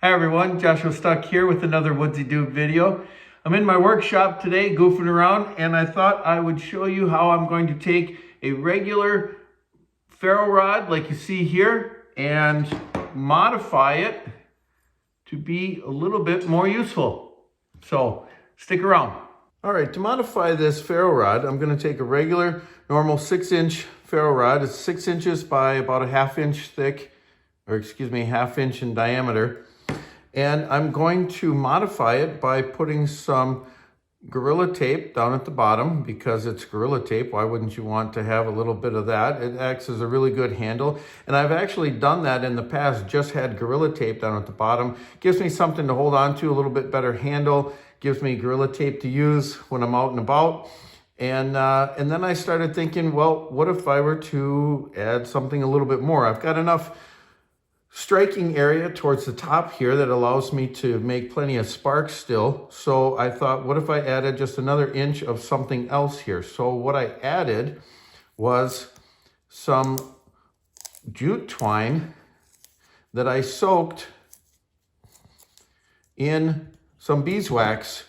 Hi everyone, Joshua Stuck here with another Woodsy Dude video. I'm in my workshop today goofing around, and I thought I would show you how I'm going to take a regular ferro rod like you see here and modify it to be a little bit more useful. So stick around. All right, to modify this ferro rod, I'm going to take a regular normal 6-inch ferro rod. It's 6 inches by about a ½ inch thick, or excuse me, ½ inch in diameter. And I'm going to modify it by putting some Gorilla Tape down at the bottom because it's Gorilla Tape. Why wouldn't you want to have a little bit of that? It acts as a really good handle. And I've actually done that in the past, just had Gorilla Tape down at the bottom. Gives me something to hold on to, a little bit better handle. Gives me Gorilla Tape to use when I'm out and about. And then I started thinking, well, what if I were to add something a little bit more? I've got enough striking area towards the top here that allows me to make plenty of sparks still. So I thought, what if I added just another inch of something else here? So what I added was some jute twine that I soaked in some beeswax,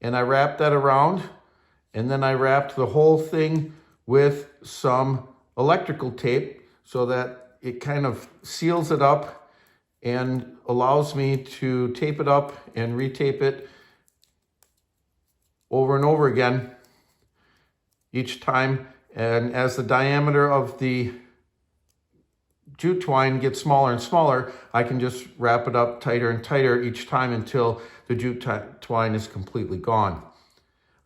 and I wrapped that around, and then I wrapped the whole thing with some electrical tape so that it kind of seals it up and allows me to tape it up and retape it over and over again each time. And as the diameter of the jute twine gets smaller and smaller, I can just wrap it up tighter and tighter each time until the jute twine is completely gone.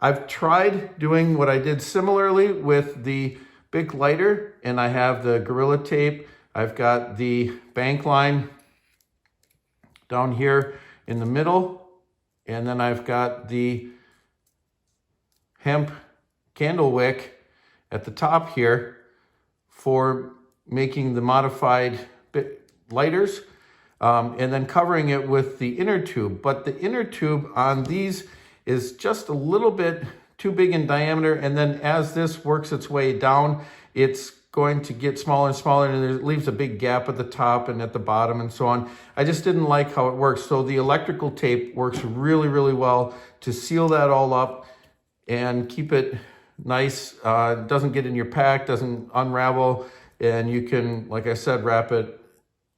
I've tried doing what I did similarly with the big lighter, and I have the Gorilla Tape. I've got the bank line down here in the middle, and then I've got the hemp candle wick at the top here for making the modified lighters, and then covering it with the inner tube. But the inner tube on these is just a little bit too big in diameter, and then as this works its way down, it's going to get smaller and smaller, and it leaves a big gap at the top and at the bottom and so on. I just didn't like how it works. So the electrical tape works really, really well to seal that all up and keep it nice. It doesn't get in your pack, doesn't unravel, and you can, like I said, wrap it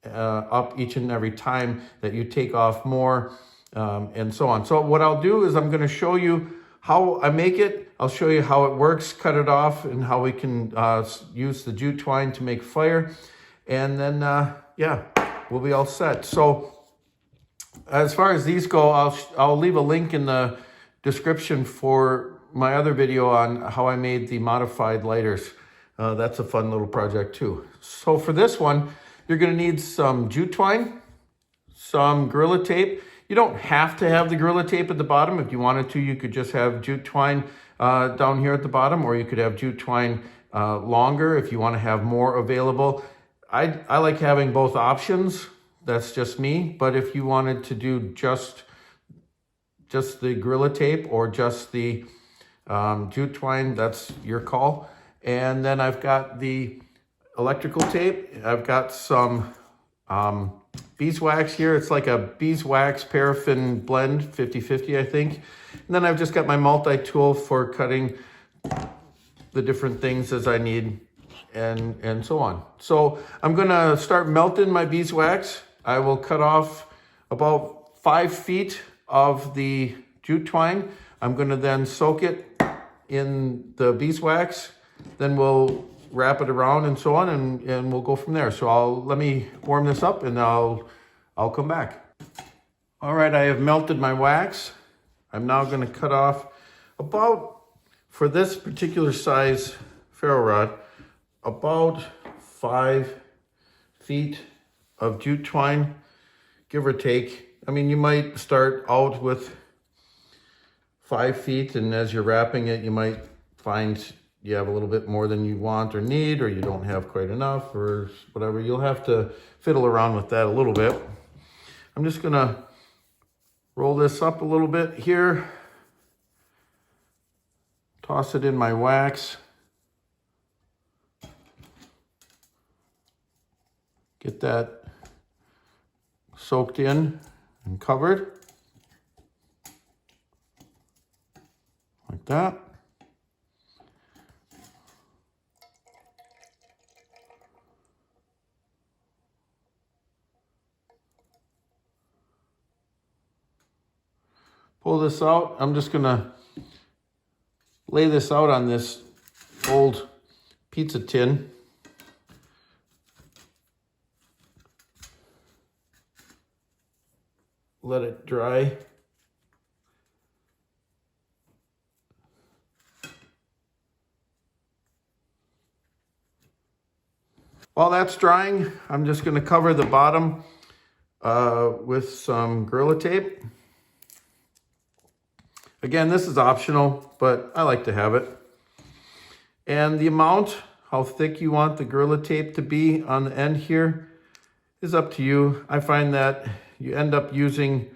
up each and every time that you take off more, and so on. So what I'll do is I'm going to show you how I make it. I'll show you how it works, cut it off, and how we can use the jute twine to make fire. And then, yeah, we'll be all set. So as far as these go, I'll leave a link in the description for my other video on how I made the modified lighters. That's a fun little project too. So for this one, you're gonna need some jute twine, some Gorilla Tape. You don't have to have the Gorilla Tape at the bottom. If you wanted to, you could just have jute twine down here at the bottom, or you could have jute twine longer if you want to have more available. I like having both options. That's just me. But if you wanted to do just the Gorilla Tape or just the jute twine, that's your call. And then I've got the electrical tape. I've got some beeswax here. It's like a beeswax paraffin blend, 50-50, I think. And then I've just got my multi-tool for cutting the different things as I need, and so on. So I'm gonna start melting my beeswax. I will cut off about 5 feet of the jute twine. I'm gonna then soak it in the beeswax. Then we'll wrap it around and so on, and we'll go from there. So let me warm this up, and I'll come back. All right, I have melted my wax. I'm now going to cut off about, for this particular size ferro rod, about 5 feet of jute twine, give or take. I mean, you might start out with 5 feet, and as you're wrapping it, you might find you have a little bit more than you want or need, or you don't have quite enough, or whatever. You'll have to fiddle around with that a little bit. I'm just gonna roll this up a little bit here, toss it in my wax, get that soaked in and covered. Like that. Pull this out. I'm just gonna lay this out on this old pizza tin. Let it dry. While that's drying, I'm just going to cover the bottom with some Gorilla Tape. Again, this is optional, but I like to have it. And the amount, how thick you want the Gorilla Tape to be on the end here, is up to you. I find that you end up using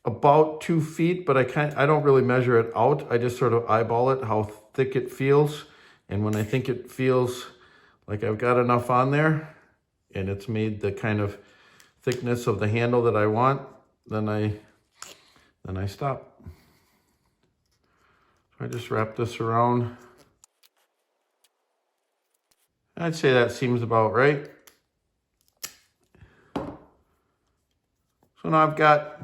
about 2 feet, but I don't really measure it out. I just sort of eyeball it, how thick it feels. And when I think it feels like I've got enough on there and it's made the kind of thickness of the handle that I want, then I stop. So I just wrap this around. I'd say that seems about right. So now I've got,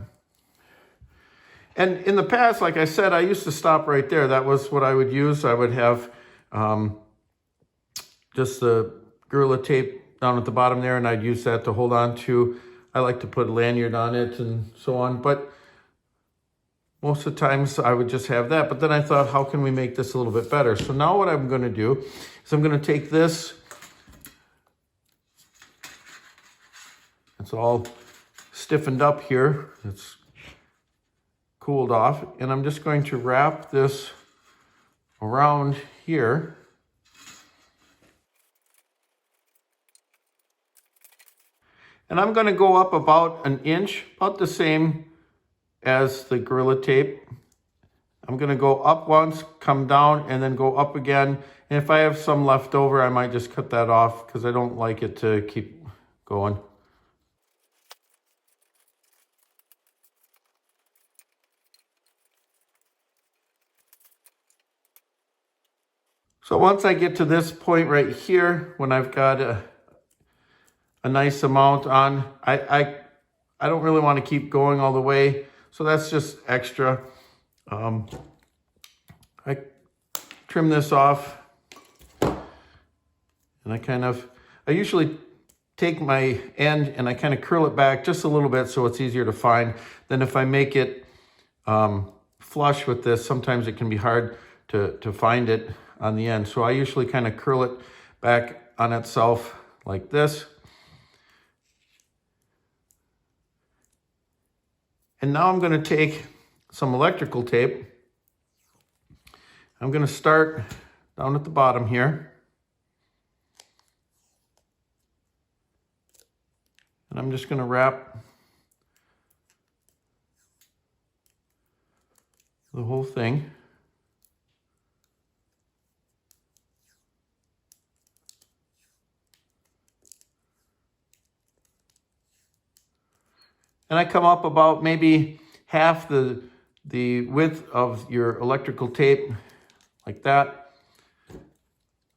and in the past, like I said, I used to stop right there. That was what I would use. I would have just the Gorilla Tape down at the bottom there, and I'd use that to hold on to. I like to put a lanyard on it and so on, but most of the times I would just have that. But then I thought, how can we make this a little bit better? So now what I'm gonna do is I'm gonna take this, it's all stiffened up here, it's cooled off, and I'm just going to wrap this around here. And I'm going to go up about 1 inch, about the same as the Gorilla Tape. I'm going to go up once, come down, and then go up again. And if I have some left over, I might just cut that off because I don't like it to keep going. So once I get to this point right here, when I've got a nice amount on, I don't really want to keep going all the way. So that's just extra. I trim this off, and I usually take my end and I kind of curl it back just a little bit so it's easier to find. Then if I make it flush with this, sometimes it can be hard to find it on the end. So I usually kind of curl it back on itself like this. And now I'm going to take some electrical tape. I'm going to start down at the bottom here. And I'm just going to wrap the whole thing. And I come up about maybe half the width of your electrical tape, like that.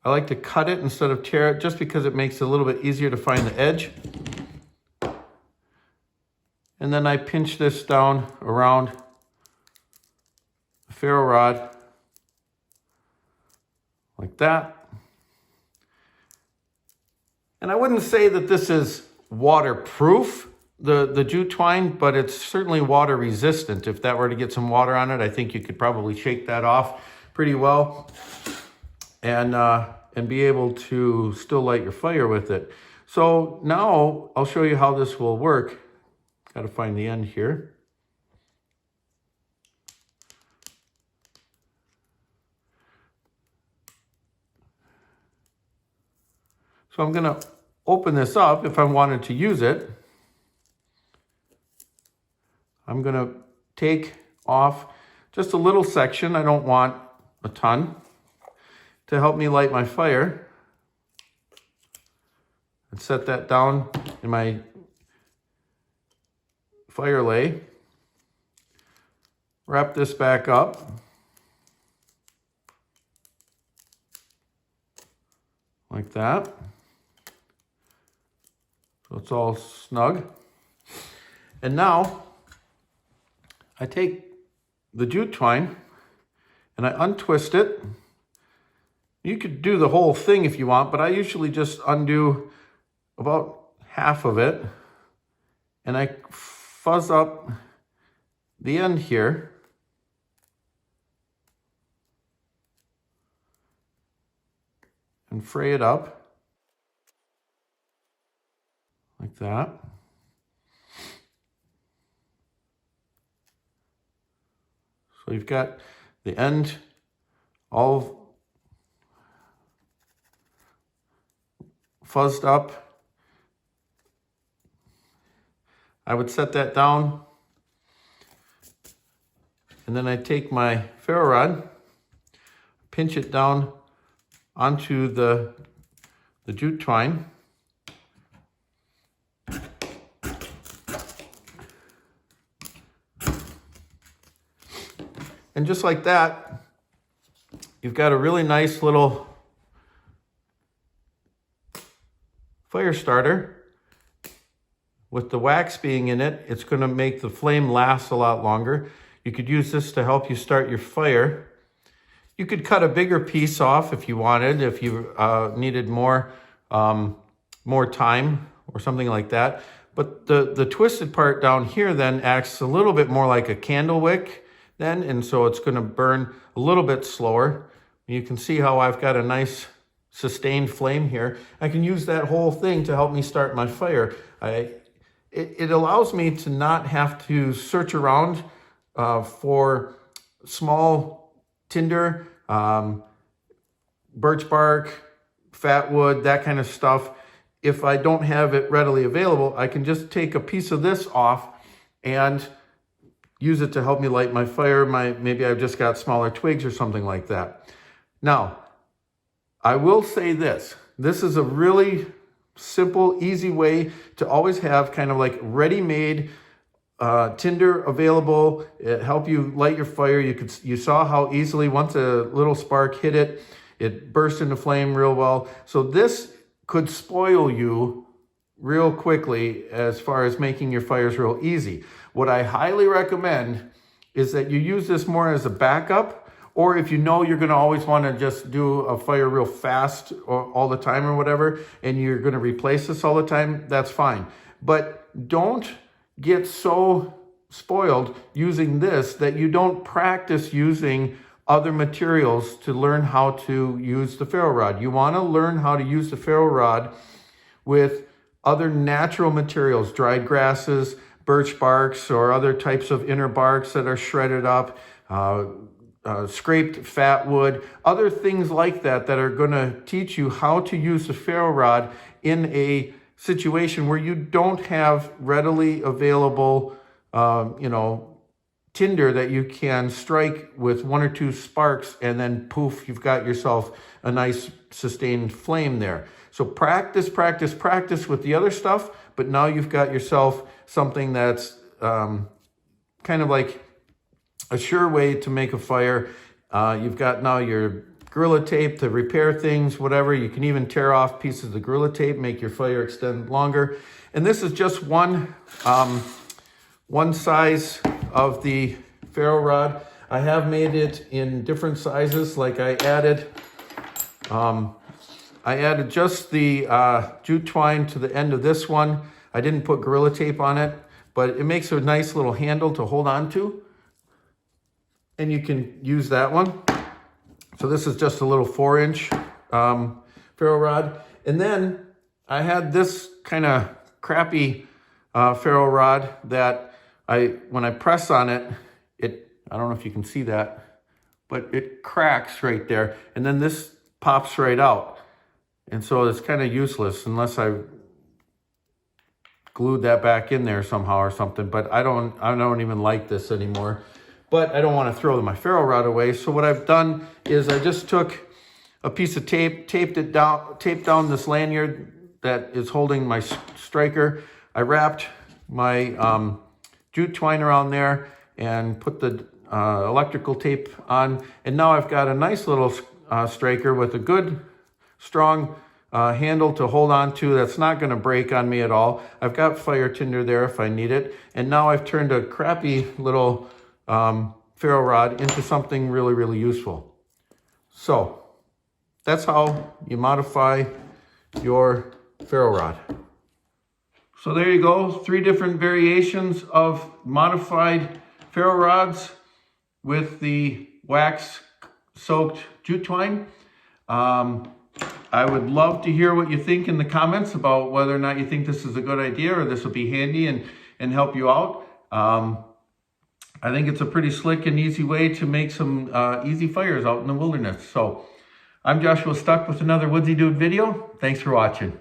I like to cut it instead of tear it, just because it makes it a little bit easier to find the edge. And then I pinch this down around the ferro rod, like that. And I wouldn't say that this is waterproof, the jute twine, but it's certainly water resistant. If that were to get some water on it, I think you could probably shake that off pretty well and be able to still light your fire with it. So now I'll show you how this will work. Got to find the end here. So I'm going to open this up if I wanted to use it. I'm going to take off just a little section. I don't want a ton, to help me light my fire. And set that down in my fire lay. Wrap this back up. Like that. So it's all snug. And now I take the jute twine and I untwist it. You could do the whole thing if you want, but I usually just undo about half of it. And I fuzz up the end here. And fray it up. Like that. So you've got the end all fuzzed up. I would set that down. And then I take my ferro rod, pinch it down onto the jute twine. And just like that, you've got a really nice little fire starter. With the wax being in it, it's going to make the flame last a lot longer. You could use this to help you start your fire. You could cut a bigger piece off if you wanted, if you needed more time or something like that. But the twisted part down here then acts a little bit more like a candle wick then, and so it's going to burn a little bit slower. You can see how I've got a nice sustained flame here. I can use that whole thing to help me start my fire. It allows me to not have to search around for small tinder, birch bark, fat wood, that kind of stuff. If I don't have it readily available, I can just take a piece of this off and use it to help me light my fire. Maybe I've just got smaller twigs or something like that. Now, I will say this. This is a really simple, easy way to always have kind of like ready-made tinder available. It help you light your fire. You saw how easily once a little spark hit it, it burst into flame real well. So this could spoil you real quickly as far as making your fires real easy. What I highly recommend is that you use this more as a backup, or if you know you're going to always want to just do a fire real fast all the time or whatever, and you're going to replace this all the time, that's fine. But don't get so spoiled using this that you don't practice using other materials to learn how to use the ferro rod. You want to learn how to use the ferro rod with other natural materials, dried grasses, birch barks, or other types of inner barks that are shredded up, scraped fat wood, other things like that that are going to teach you how to use the ferro rod in a situation where you don't have readily available, tinder that you can strike with one or two sparks, and then poof, you've got yourself a nice sustained flame there. So practice with the other stuff, but now you've got yourself something that's kind of like a sure way to make a fire. You've got now your Gorilla Tape to repair things, whatever. You can even tear off pieces of the Gorilla Tape, make your fire extend longer. And this is just one size of the ferro rod. I have made it in different sizes. Like I added just the jute twine to the end of this one. I didn't put Gorilla Tape on it, but it makes a nice little handle to hold on to. And you can use that one. So this is just a little 4-inch ferro rod. And then I had this kind of crappy ferro rod that when I press on it, I don't know if you can see that, but it cracks right there. And then this pops right out. And so it's kind of useless unless I glued that back in there somehow or something. But I don't even like this anymore. But I don't want to throw my ferro rod away. So what I've done is I just took a piece of tape, taped down this lanyard that is holding my striker. I wrapped my jute twine around there and put the electrical tape on. And now I've got a nice little striker with a good, strong handle to hold on to that's not going to break on me at all. I've got fire tinder there if I need it. And now I've turned a crappy little ferro rod into something really, really useful. So that's how you modify your ferro rod. So there you go, 3 different variations of modified ferro rods with the wax soaked jute twine. I would love to hear what you think in the comments about whether or not you think this is a good idea or this will be handy and help you out. I think it's a pretty slick and easy way to make some easy fires out in the wilderness. So I'm Joshua Stuck with another Woodsy Dude video. Thanks for watching.